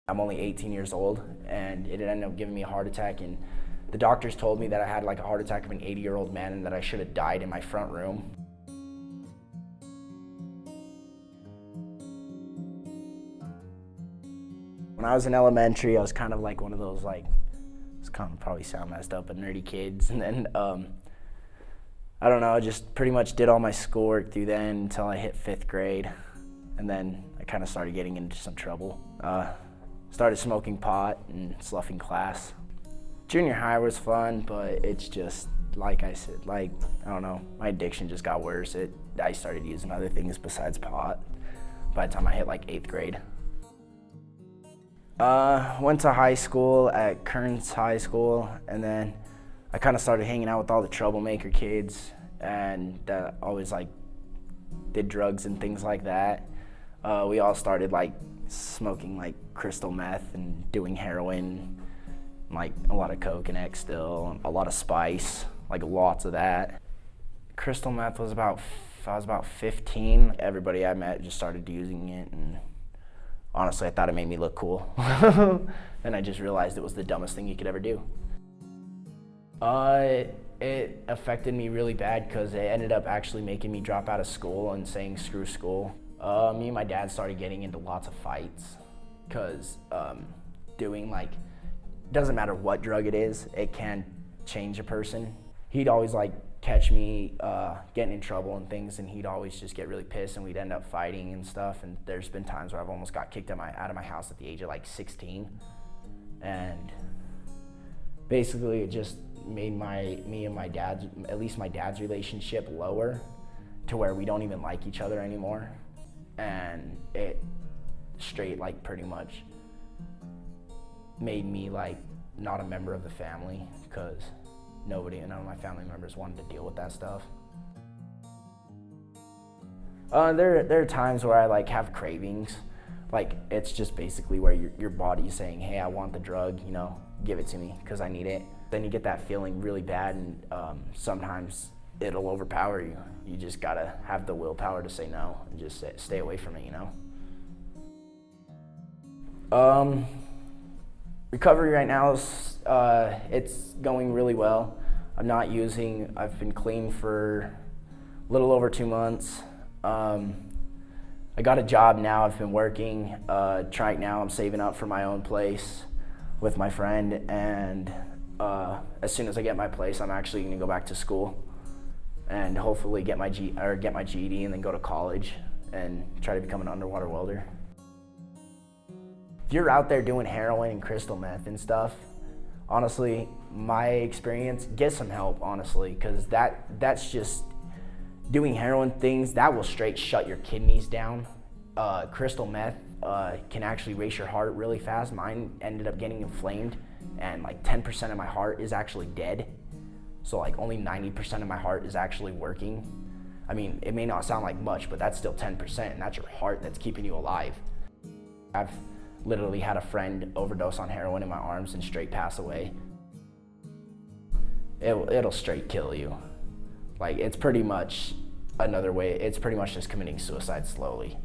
I'm only 18 years old, and it ended up giving me a heart attack, and the doctors told me that I had like a heart attack of an 80-year-old man and that I should have died in my front room. When I was in elementary, I was kind of like one of those it's kind of probably sound messed up, but nerdy kids. And then, I don't know, I just pretty much did all my schoolwork through then until I hit 5th grade. And then I kind of started getting into some trouble. Started smoking pot and sloughing class. Junior high was fun, but it's just, like I said, I don't know, my addiction just got worse. I started using other things besides pot by the time I hit like 8th grade. Went to high school at Kearns High School, and then I kind of started hanging out with all the troublemaker kids, and always did drugs and things like that. We all started smoking crystal meth and doing heroin, a lot of coke and X still, a lot of spice, lots of that. Crystal meth was I was about 15. Everybody I met just started using it, and honestly, I thought it made me look cool. Then I just realized it was the dumbest thing you could ever do. It affected me really bad because it ended up actually making me drop out of school and saying screw school. Me and my dad started getting into lots of fights because doing doesn't matter what drug it is, it can change a person. He'd always catch me getting in trouble and things, and he'd always just get really pissed and we'd end up fighting and stuff. And there's been times where I've almost got kicked out of my house at the age of 16. And basically it just made me and my dad's, at least my dad's relationship, lower to where we don't even like each other anymore. And it straight pretty much made me not a member of the family because none of my family members wanted to deal with that stuff. There are times where I have cravings. It's just basically where your body's saying, hey, I want the drug, give it to me because I need it. Then you get that feeling really bad, and sometimes it'll overpower you. You just gotta have the willpower to say no and just stay away from it, Recovery right now is it's going really well. I've been clean for a little over 2 months. I got a job now, I've been working. Right now I'm saving up for my own place with my friend, and as soon as I get my place, I'm actually gonna go back to school and hopefully get my GED and then go to college and try to become an underwater welder. If you're out there doing heroin and crystal meth and stuff, honestly, my experience, get some help, honestly, because that's just doing heroin things that will straight shut your kidneys down. Crystal meth can actually race your heart really fast. Mine ended up getting inflamed, and 10% of my heart is actually dead. So only 90% of my heart is actually working. I mean, it may not sound like much, but that's still 10%, and that's your heart that's keeping you alive. I've literally had a friend overdose on heroin in my arms and straight pass away. It'll straight kill you. It's pretty much just committing suicide slowly.